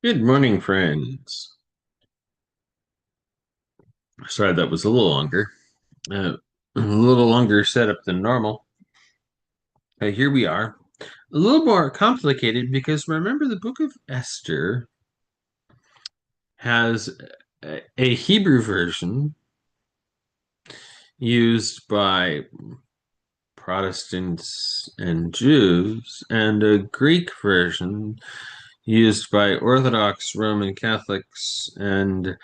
Good morning, friends. Sorry that was a little longer. A little longer setup than normal. Here we are. A little more complicated because remember the book of Esther has a Hebrew version used by Protestants and Jews and a Greek version used by Orthodox Roman Catholics, and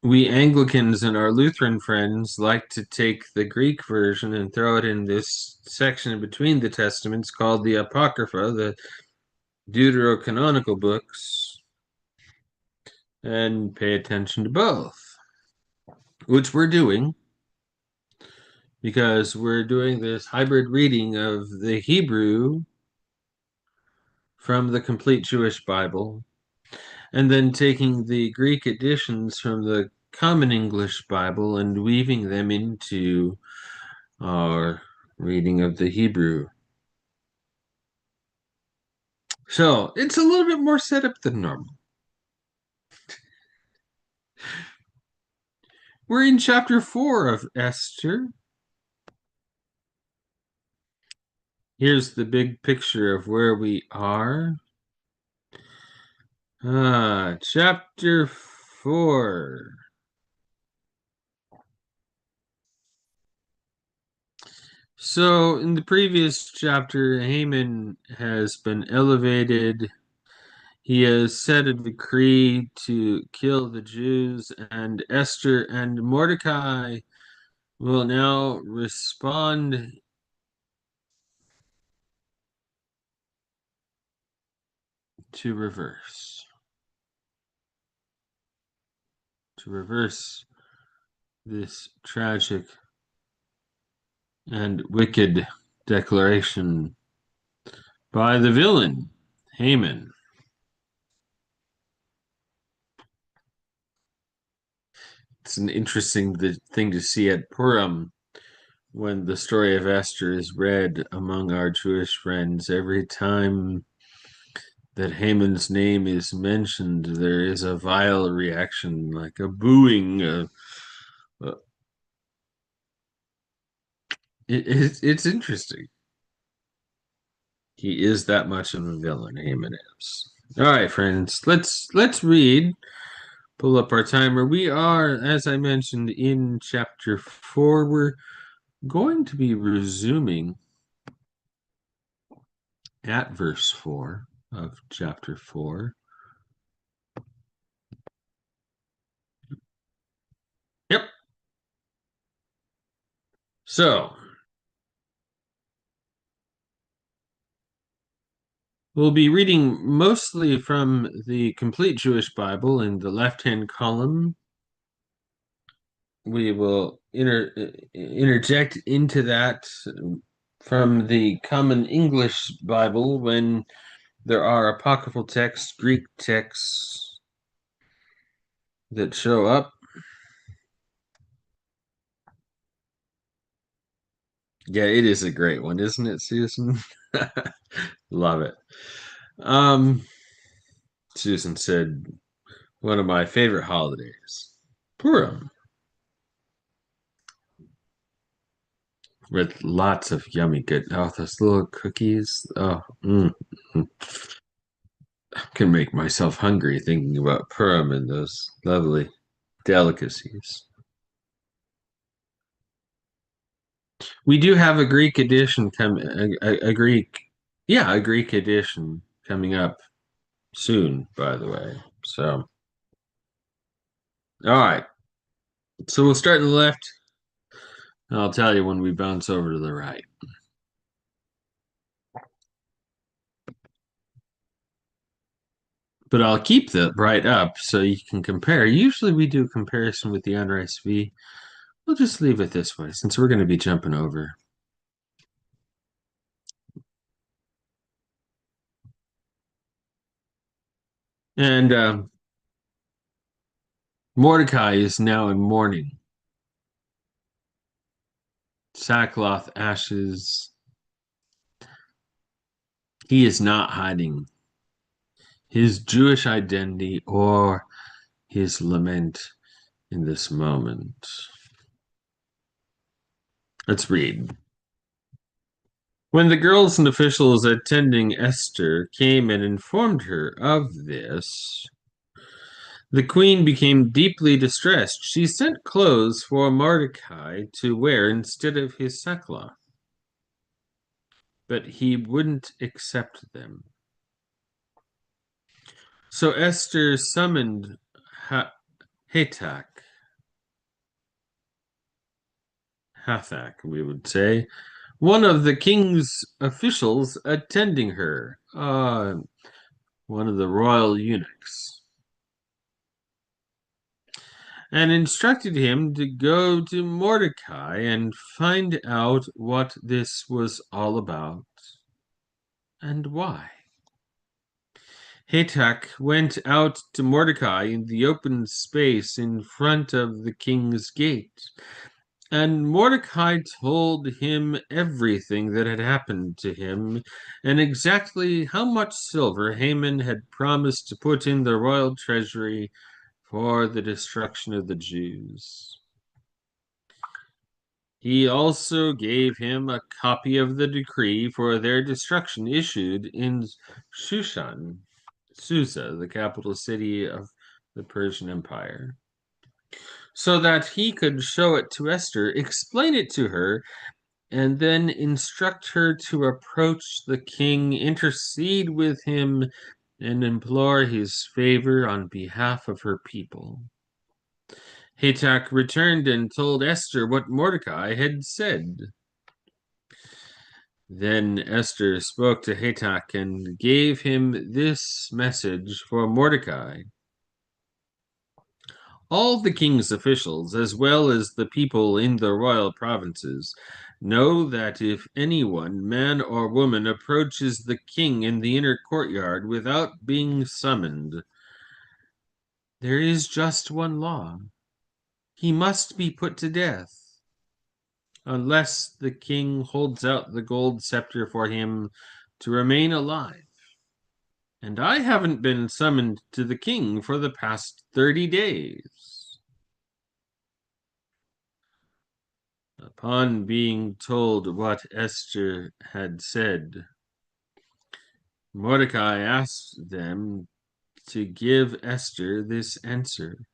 we Anglicans and our Lutheran friends like to take the Greek version and throw it in this section between the Testaments called the Apocrypha, the deuterocanonical books, and pay attention to both, which we're doing because we're doing this hybrid reading of the Hebrew from the complete Jewish Bible, and then taking the Greek editions from the Common English Bible and weaving them into our reading of the Hebrew. So it's a little bit more set up than normal. We're in chapter 4 of Esther. Here's the big picture of where we are. Chapter 4. So, in the previous chapter, Haman has been elevated. He has set a decree to kill the Jews, and Esther and Mordecai will now respond to reverse this tragic and wicked declaration by the villain, Haman. It's an interesting thing to see at Purim when the story of Esther is read among our Jewish friends. Every time that Haman's name is mentioned, there is a vile reaction, like a booing. Uh, it's interesting. He is that much of a villain, Haman is. All right, friends, let's read. Pull up our timer. We are, as I mentioned, in chapter 4. We're going to be resuming at verse 4 of chapter 4. Yep. So we'll be reading mostly from the complete Jewish Bible in the left-hand column. We will interject into that from the Common English Bible when there are apocryphal texts, Greek texts that show up. Yeah, it is a great one, isn't it, Susan? Love it. Um, Susan said, one of my favorite holidays, Purim, with lots of yummy good. Oh, those little cookies. Mm. Can make myself hungry thinking about Purim and those lovely delicacies. We do have a Greek edition coming, a Greek edition coming up soon, by the way. So, all right. So we'll start on the left. I'll tell you when we bounce over to the right. But I'll keep the right up so you can compare. Usually we do a comparison with the NRSV. We'll just leave it this way since we're going to be jumping over. And Mordecai is now in mourning, sackcloth, ashes. He is not hiding his Jewish identity, or his lament in this moment. Let's read. When the girls and officials attending Esther came and informed her of this, the queen became deeply distressed. She sent clothes for Mordecai to wear instead of his sackcloth, but he wouldn't accept them. So Esther summoned Hathach, we would say, one of the king's officials attending her, one of the royal eunuchs, and instructed him to go to Mordecai and find out what this was all about and why. Hathach went out to Mordecai in the open space in front of the king's gate, and Mordecai told him everything that had happened to him and exactly how much silver Haman had promised to put in the royal treasury for the destruction of the Jews. He also gave him a copy of the decree for their destruction issued in Shushan, Susa, the capital city of the Persian Empire, so that he could show it to Esther, explain it to her, and then instruct her to approach the king, intercede with him, and implore his favor on behalf of her people. Hathach returned and told Esther what Mordecai had said. Then Esther spoke to Hathach and gave him this message for Mordecai. All the king's officials, as well as the people in the royal provinces, know that if anyone, man or woman, approaches the king in the inner courtyard without being summoned, there is just one law. He must be put to death, unless the king holds out the gold scepter for him to remain alive. And I haven't been summoned to the king for the past 30 days. Upon being told what Esther had said, Mordecai asked them to give Esther this answer.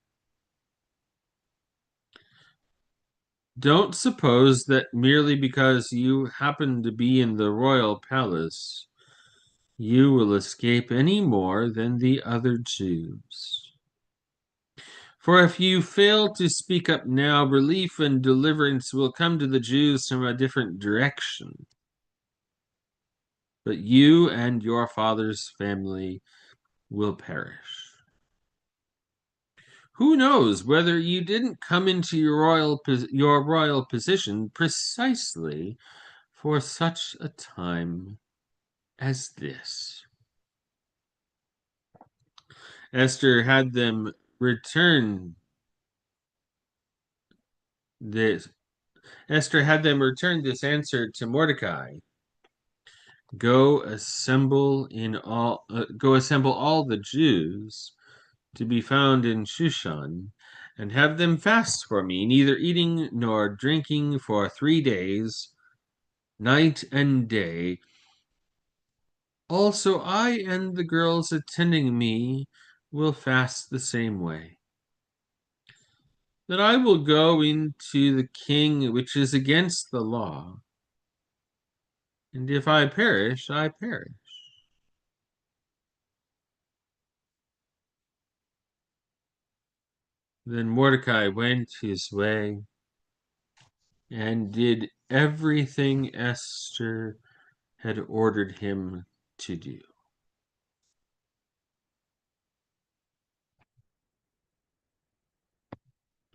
Don't suppose that merely because you happen to be in the royal palace, you will escape any more than the other Jews. For if you fail to speak up now, relief and deliverance will come to the Jews from a different direction. But you and your father's family will perish. Who knows whether you didn't come into your royal position precisely for such a time as this? Esther had them return this. Esther had them return this answer to Mordecai. Go assemble all the Jews to be found in Shushan, and have them fast for me, neither eating nor drinking for 3 days, night and day. Also, I and the girls attending me will fast the same way. Then I will go into the king, which is against the law. And if I perish, I perish. Then Mordecai went his way and did everything Esther had ordered him to do.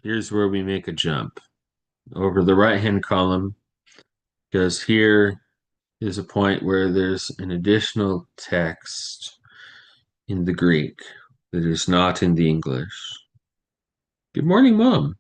Here's where we make a jump over the right-hand column, because here is a point where there's an additional text in the Greek that is not in the English. Good morning, Mom.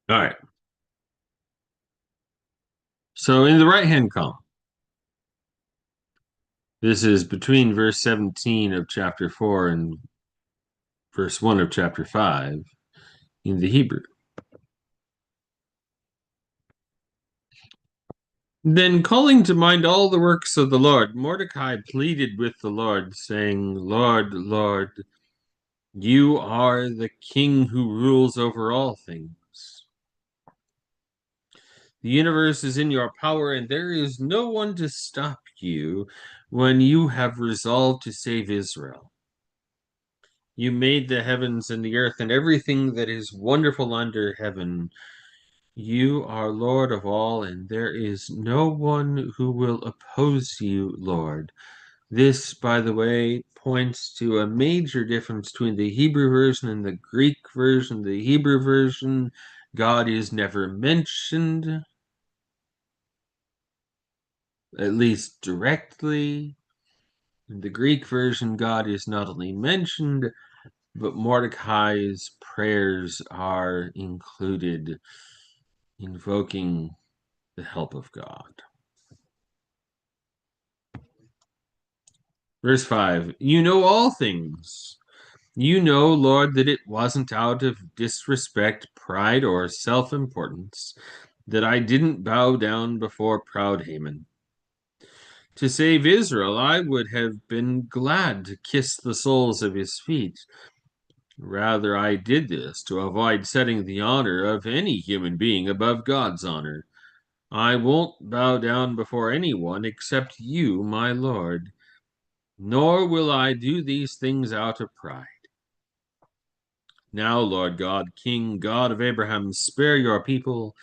All right. So in the right-hand column, this is between verse 17 of chapter 4 and verse 1 of chapter 5 in the Hebrew. Then, calling to mind all the works of the Lord, Mordecai pleaded with the Lord, saying, Lord, Lord, you are the king who rules over all things. The universe is in your power, and there is no one to stop you when you have resolved to save Israel. You made the heavens and the earth and everything that is wonderful under heaven. You are Lord of all, and there is no one who will oppose you, Lord. This, by the way, points to a major difference between the Hebrew version and the Greek version. The Hebrew version, God is never mentioned, at least directly. In the Greek version, God is not only mentioned, but Mordecai's prayers are included, invoking the help of God. Verse 5, you know all things. You know, Lord, that it wasn't out of disrespect, pride, or self-importance that I didn't bow down before proud Haman. To save Israel, I would have been glad to kiss the soles of his feet. Rather, I did this to avoid setting the honor of any human being above God's honor. I won't bow down before anyone except you, my Lord, nor will I do these things out of pride. Now, Lord God, King, God of Abraham, spare your people,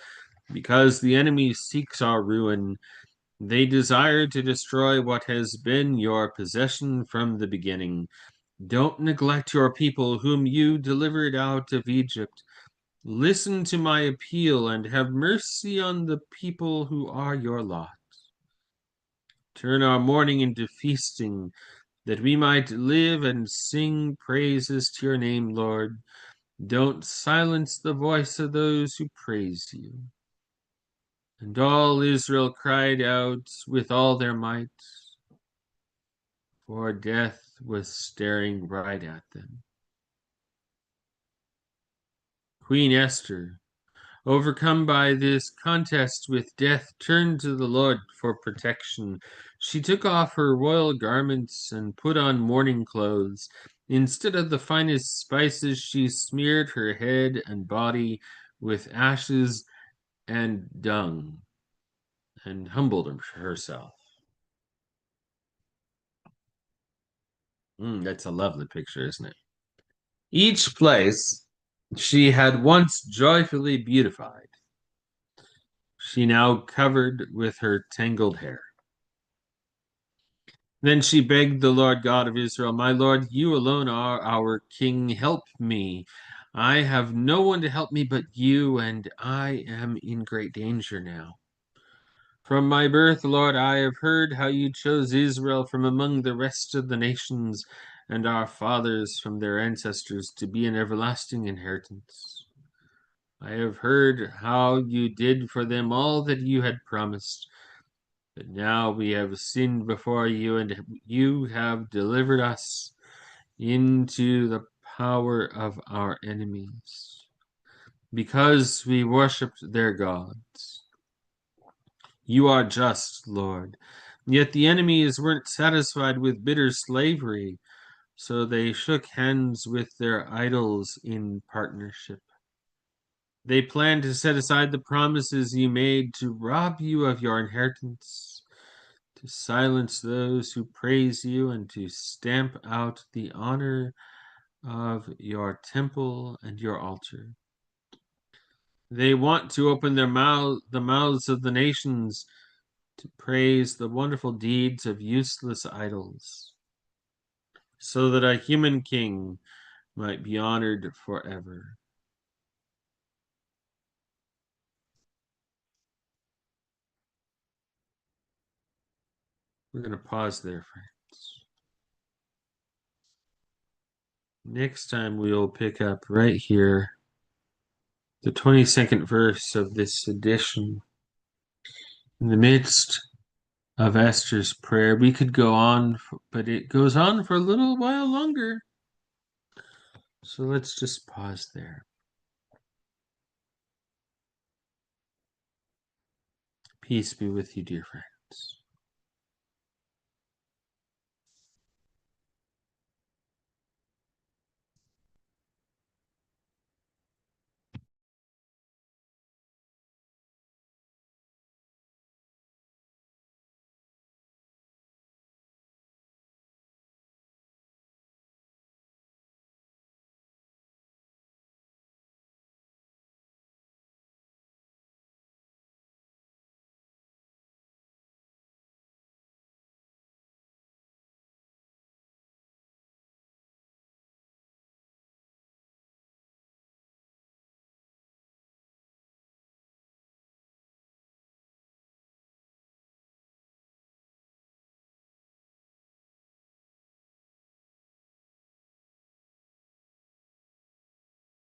because the enemy seeks our ruin. They desire to destroy what has been your possession from the beginning. Don't neglect your people, whom you delivered out of Egypt. Listen to my appeal and have mercy on the people who are your lot. Turn our mourning into feasting, that we might live and sing praises to your name, Lord. Don't silence the voice of those who praise you. And all Israel cried out with all their might, for death was staring right at them. Queen Esther, overcome by this contest with death, turned to the Lord for protection. She took off her royal garments and put on mourning clothes. Instead of the finest spices, she smeared her head and body with ashes and dung and humbled herself. That's a lovely picture, isn't it? Each place she had once joyfully beautified, she now covered with her tangled hair. Then she begged the Lord God of Israel, my Lord, you alone are our king. Help me. I have no one to help me but you, and I am in great danger now. From my birth, Lord, I have heard how you chose Israel from among the rest of the nations and our fathers from their ancestors to be an everlasting inheritance. I have heard how you did for them all that you had promised. But now we have sinned before you, and you have delivered us into the power of our enemies, because we worshipped their gods. You are just, Lord. Yet the enemies weren't satisfied with bitter slavery, so they shook hands with their idols in partnership. They planned to set aside the promises you made to rob you of your inheritance, to silence those who praise you, and to stamp out the honor of your temple and your altar. They want to open the mouths of the nations to praise the wonderful deeds of useless idols, so that a human king might be honored forever. We're going to pause there, friends. Next time we'll pick up right here the 22nd verse of this edition. In the midst of Esther's prayer, we could go on, but it goes on for a little while longer. So let's just pause there. Peace be with you, dear friend.